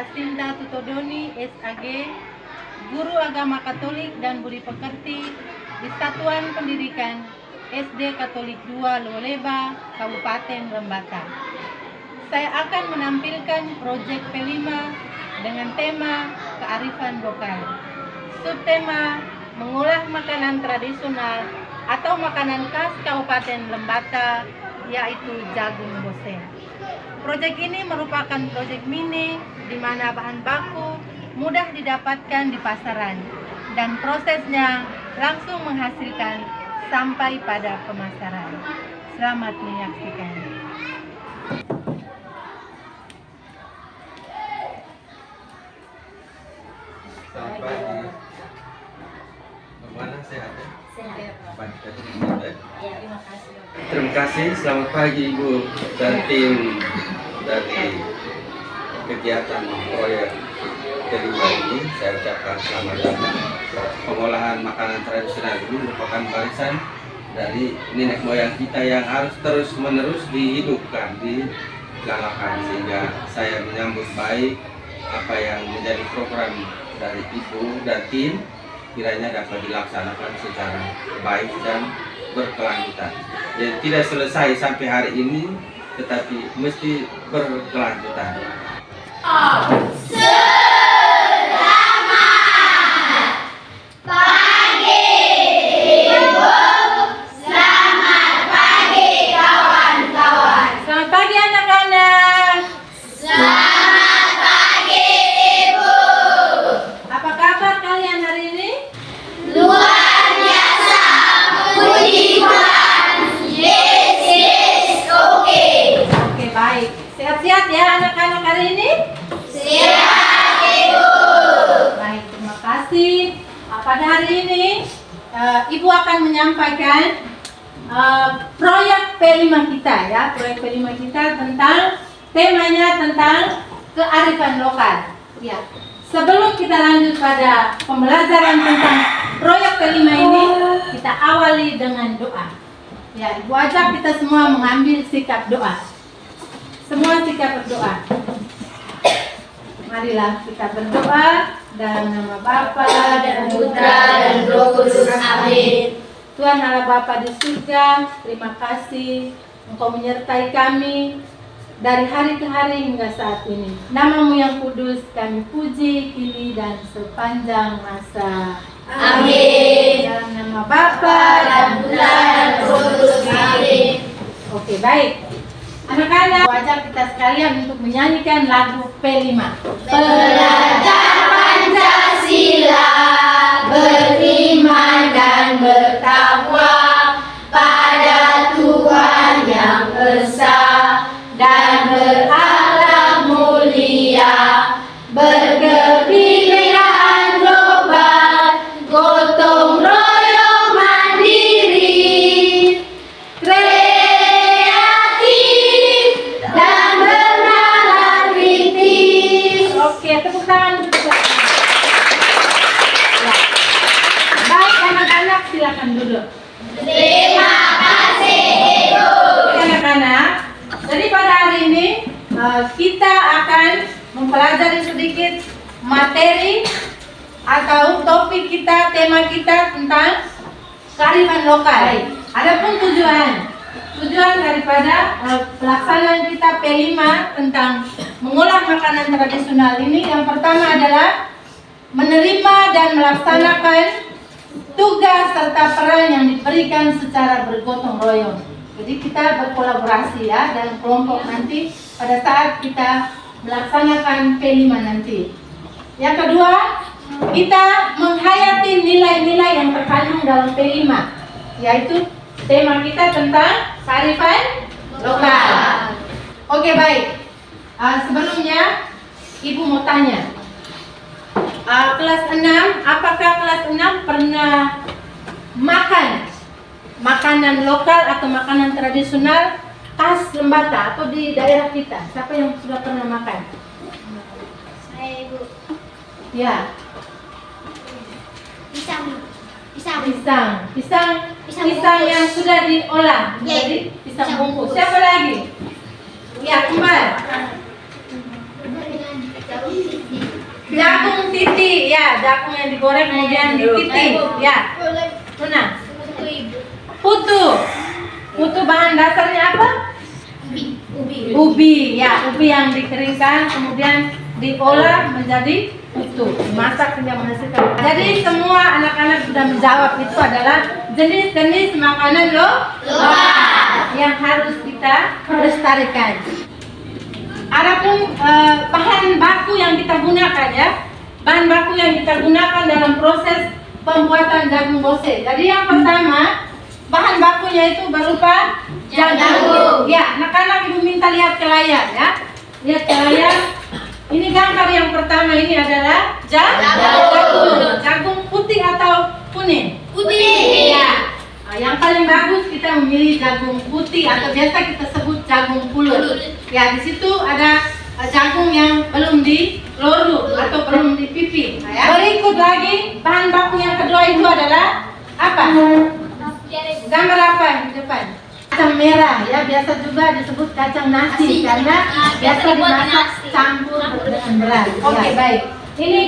Jacinta Tutodoni, SAG, Guru Agama Katolik dan Budi Pekerti di Satuan Pendidikan SD Katolik 2 Luoleba, Kabupaten Lembata. Saya akan menampilkan proyek P5 dengan tema kearifan lokal. Subtema mengolah makanan tradisional atau makanan khas Kabupaten Lembata, yaitu jagung bosen. Proyek ini merupakan proyek mini di mana bahan baku mudah didapatkan di pasaran dan prosesnya langsung menghasilkan sampai pada pemasaran. Selamat menyaksikan. Selamat pagi. Bagaimana sehat ya? Sehat. Ya, Terima kasih. terima kasih. Selamat pagi Ibu dan tim dari kegiatan proyek kelima ini. Saya ucapkan selamat datang. Pengolahan makanan tradisional ini merupakan warisan dari nenek moyang kita yang harus terus menerus dihidupkan, digalakkan, sehingga saya menyambut baik apa yang menjadi program dari Ibu dan tim kiranya dapat dilaksanakan secara baik dan berkelanjutan. Jadi tidak selesai sampai hari ini, tetapi mesti berkelanjutan. Selamat pagi anak-anak. Selamat pagi, Ibu. Apa kabar kalian hari ini? Luar biasa. Puji Tuhan. Yes, oke. Oke, baik. Sehat-sehat ya anak-anak hari ini? Siap, Ibu. Baik, terima kasih. Pada hari ini Ibu akan menyampaikan proyek P5 kita ya. Proyek P5 kita tentang temanya tentang kearifan lokal. Ya. Sebelum kita lanjut pada pembelajaran tentang proyek P5 ini, kita awali dengan doa. Ya, Ibu ajak kita semua mengambil sikap doa. Semua sikap berdoa. Marilah kita berdoa dalam nama Bapa dan Putra dan Roh Kudus. Amin. Tuhan Allah Bapa di surga, terima kasih Engkau menyertai kami dari hari ke hari hingga saat ini. Nama-Mu yang kudus kami puji kini dan sepanjang masa. Amin. Dalam nama Bapa Dan Putra dan Roh Kudus. Amin. Oke, baik. Anak-anak, wajar kita sekalian untuk menyanyikan lagu P5. Belajar Pancasila, beriman dan bertakwa pada Tuhan yang esa dan berakhlak mulia, berkebudayaan global, gotong royong mandiri, kreatif dan bernalar kritis. Oke, tepuk tangan untuk kita. Ya. Baik anak-anak, silakan duduk. Terima kasih, Ibu. Oke, anak-anak, jadi pada hari ini kita akan mempelajari sedikit materi atau topik kita, tema kita tentang kearifan lokal. Adapun tujuan daripada pelaksanaan kita P5 tentang mengolah makanan tradisional ini, yang pertama adalah menerima dan melaksanakan tugas serta peran yang diberikan secara bergotong royong. Jadi kita berkolaborasi ya dalam kelompok nanti pada saat kita melaksanakan P5 nanti. Yang kedua, kita menghayati nilai-nilai yang terkandung dalam P5, yaitu tema kita tentang kearifan lokal. Oke, baik. Sebelumnya Ibu mau tanya, kelas 6, apakah kelas 6 pernah makan makanan lokal atau makanan tradisional khas Lembata atau di daerah kita? Siapa yang sudah pernah makan? Saya, Ibu. Ya, Pisang. pisang yang sudah diolah menjadi pisang bungkus. Siapa lagi? Ya, kembar. Jagung titi, ya, jagung yang digoreng kemudian dititi, ya. Luna. Putu. Putu bahan dasarnya apa? Ubi, ya, ubi yang dikeringkan kemudian diolah menjadi putu, dimasak hingga menghasilkan. Jadi semua anak-anak sudah menjawab itu adalah jenis-jenis makanan lokal yang harus kita lestarikan. Adapun bahan baku yang kita gunakan ya, bahan baku yang kita gunakan dalam proses pembuatan jagung bose. Jadi yang pertama bahan bakunya itu berupa jagung. Ya, anak-anak ibu minta lihat ke layar ya. Lihat ke layar. Ini gambar yang pertama ini adalah jagung putih atau kuning? Putih. Ya. Nah, yang paling bagus kita memilih jagung putih atau biasa kita sebut jagung pulut. Ya, di situ ada jagung yang belum diloruk atau belum dipipih. Nah, ya. Berikut lagi bahan baku yang kedua itu adalah apa? Gambar apa di depan? Kacang merah ya, biasa juga disebut kacang nasi karena biasa dimasak campur dengan beras. Oke, baik. Ini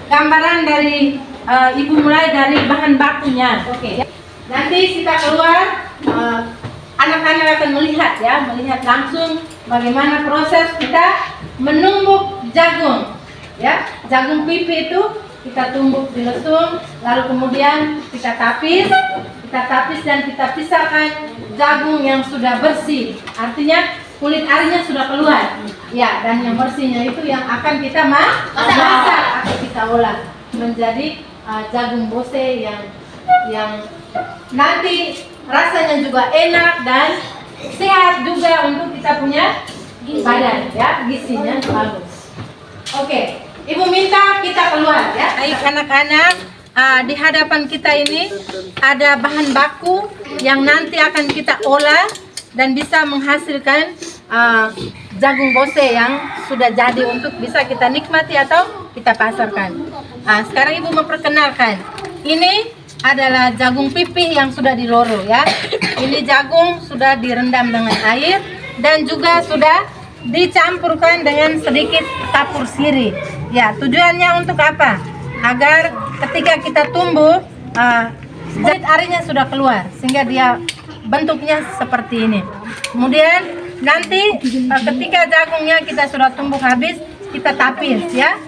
gambaran dari ibu mulai dari bahan bakunya. Oke. Nanti kita keluar, anak-anak akan melihat ya, melihat langsung bagaimana proses kita menumbuk jagung. Ya, jagung pipi itu kita tumbuk di lesung, lalu kemudian kita tapis dan kita pisahkan jagung yang sudah bersih. Artinya kulit arinya sudah keluar. Ya, dan yang bersihnya itu yang akan kita masak atau kita olah menjadi jagung bose yang nanti rasanya juga enak dan sehat juga untuk kita punya badan ya, gizinya bagus. Oke, Ibu minta kita keluar ya. Baik anak-anak, di hadapan kita ini ada bahan baku yang nanti akan kita olah dan bisa menghasilkan jagung bose yang sudah jadi untuk bisa kita nikmati atau kita pasarkan. Sekarang Ibu memperkenalkan. Ini adalah jagung pipih yang sudah diloro ya. Ini jagung sudah direndam dengan air dan juga sudah dicampurkan dengan sedikit kapur sirih. Ya, tujuannya untuk apa? Agar ketika kita tumbuk, kulit arinya sudah keluar sehingga dia bentuknya seperti ini. Kemudian nanti ketika jagungnya kita sudah tumbuk habis, kita tapis ya.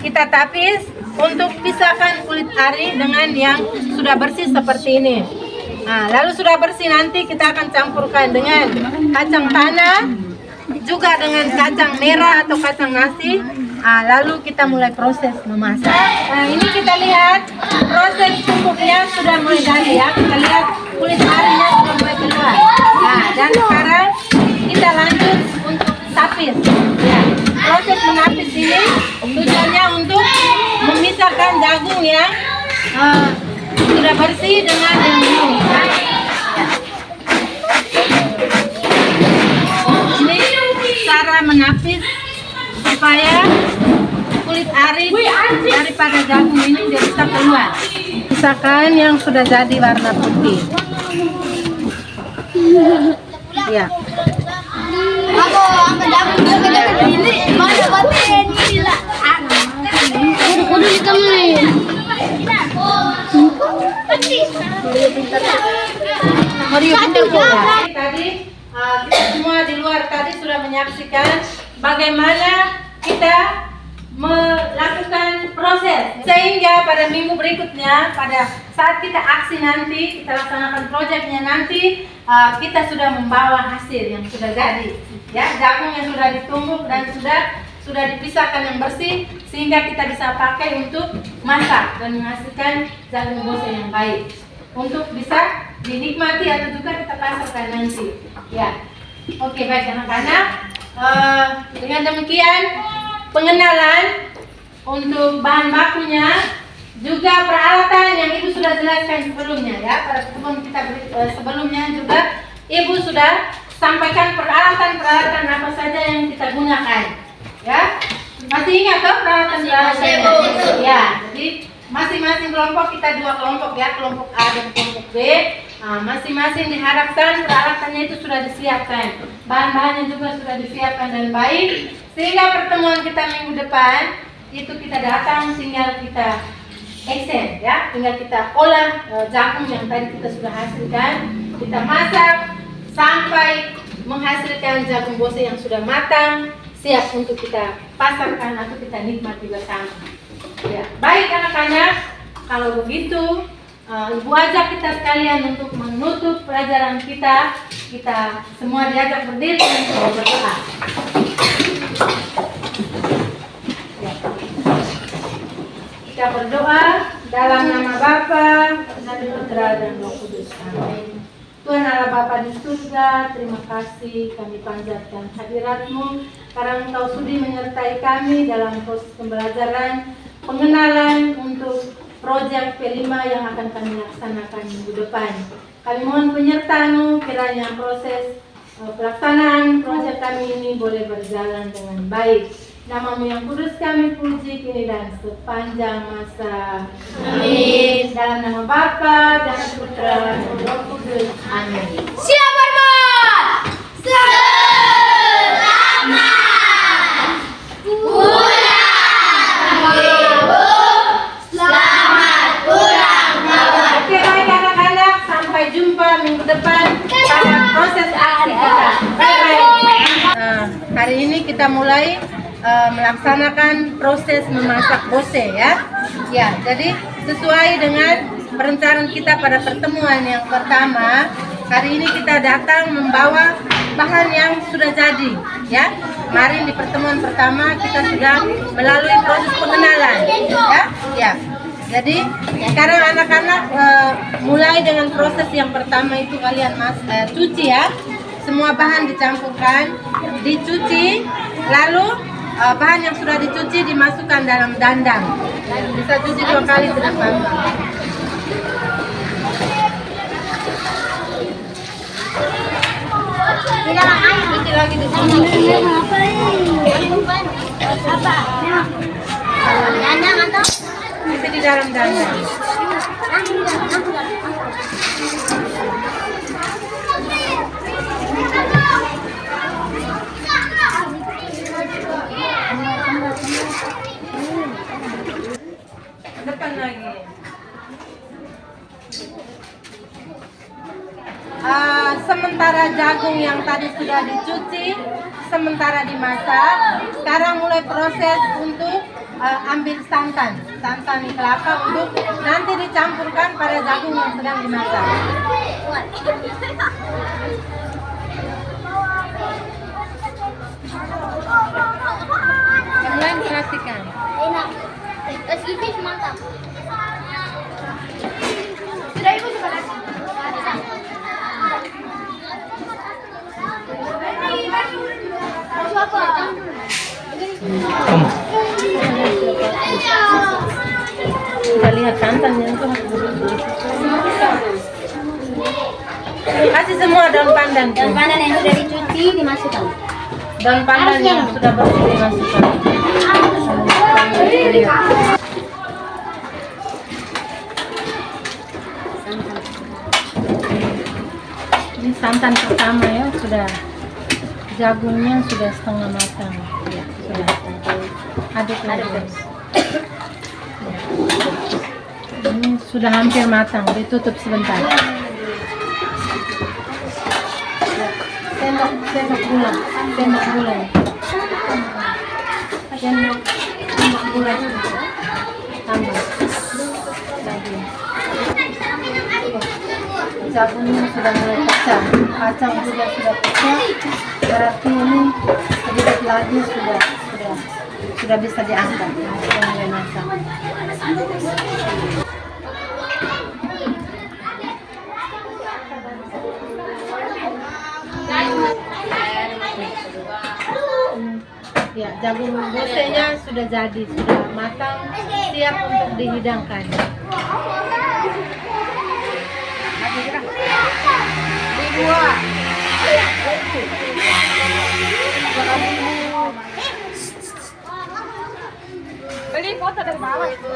Kita tapis untuk pisahkan kulit ari dengan yang sudah bersih seperti ini. Lalu sudah bersih nanti kita akan campurkan dengan kacang tanah, juga dengan kacang merah atau kacang nasi. Lalu kita mulai proses memasak. Ini kita lihat proses tumbuknya sudah mulai jadi ya. Kita lihat kulit arinya sudah mulai keluar. Dan sekarang kita lanjut untuk tapis. Ya. Proses menapis ini tujuannya untuk memisahkan jagung yang sudah bersih dengan yang belum. Ini cara menapis supaya kulit ari daripada jagung ini dia bisa keluar. Pisahkan yang sudah jadi warna putih. Ya. Ako, ang jagung juga ini. Mana batin nila. Kudu kita mulai. Tadi kita semua di luar tadi sudah menyaksikan bagaimana kita melakukan proses sehingga pada minggu berikutnya pada saat kita aksi nanti kita laksanakan proyeknya nanti kita sudah membawa hasil yang sudah jadi ya, jagung yang sudah ditumbuk dan sudah dipisahkan yang bersih sehingga kita bisa pakai untuk masak dan menghasilkan jagung bose yang baik untuk bisa dinikmati atau juga kita pasarkan nanti ya. Oke, baik anak-anak, dengan demikian pengenalan untuk bahan bakunya juga peralatan yang Ibu sudah jelaskan sebelumnya ya. Pada pertemuan kita sebelumnya juga Ibu sudah sampaikan peralatan-peralatan apa saja yang kita gunakan ya. Masih ingat toh peralatan-peralatan ya. Jadi masing-masing kelompok kita dua kelompok ya, kelompok A dan kelompok B. Masing-masing diharapkan peralatannya itu sudah disiapkan, bahan-bahannya juga sudah disiapkan dan baik, sehingga pertemuan kita minggu depan itu kita datang tinggal kita extend ya, tinggal kita olah jagung yang tadi kita sudah hasilkan, kita masak sampai menghasilkan jagung bose yang sudah matang, siap untuk kita pasarkan atau kita nikmati bersama. Ya, baik anak-anak, kalau begitu Ibu ajak kita sekalian untuk menutup pelajaran kita. Kita semua diajak berdiri dan berdoa. Kita berdoa dalam nama Bapa, dan Putra dan Roh Kudus. Amin. Tuhan Allah Bapa di surga, terima kasih kami panjatkan hadirat-Mu karena Engkau sudi menyertai kami dalam proses pembelajaran, pengenalan untuk proyek P5 yang akan kami laksanakan minggu depan. Kami mohon penyertaan-Mu kiranya proses pelaksanaan proyek kami ini boleh berjalan dengan baik. Nama-Mu yang kudus kami puji kini dan sepanjang masa. Amin. Dalam nama Bapa dan Putra dan Roh Kudus. Amin. Siap hormat. Selamat pulang Ibu. Selamat pulang kawan. Oke baik anak-anak, sampai jumpa minggu depan pada proses aksi kita. Bye-bye. Hari ini kita mulai melaksanakan proses memasak bose ya. Ya, jadi sesuai dengan perencanaan kita pada pertemuan yang pertama, hari ini kita datang membawa bahan yang sudah jadi ya. Kemarin di pertemuan pertama kita sudah melalui proses pengenalan ya. Ya. Jadi sekarang anak-anak mulai dengan proses yang pertama itu kalian cuci ya. Semua bahan dicampurkan, dicuci, lalu bahan yang sudah dicuci dimasukkan dalam dandang. Bisa cuci 2 kali tidak apa-apa. Cuci lagi di sini. Apa? Dandang atau? Cuci di dalam dandang. Depan lagi. Sementara jagung yang tadi sudah dicuci, sementara dimasak, sekarang mulai proses untuk ambil santan kelapa untuk nanti dicampurkan pada jagung yang sedang dimasak. Yang lain perhatikan. Enak. Ini mantap. Sudah Ibu coba lagi. Mau apa? Kita lihat santannya itu. Kasih semua daun pandan. Daun pandan yang sudah dicuci dimasukkan. Daun pandan yang sudah bersih dimasukkan. Ini santan pertama ya, sudah jagungnya sudah setengah matang ya, sudah aduk lagi. Ini sudah hampir matang, ditutup sebentar. Sendok gula tambah lagi. Jagungnya sudah mulai pecah, kacang juga sudah pecah, berarti ini sedikit lagi sudah bisa diangkat. Sudah mulai masak. Ya, jagung bosenya sudah jadi, sudah matang, siap untuk dihidangkan. Dibuat. Beli foto dari bawah itu.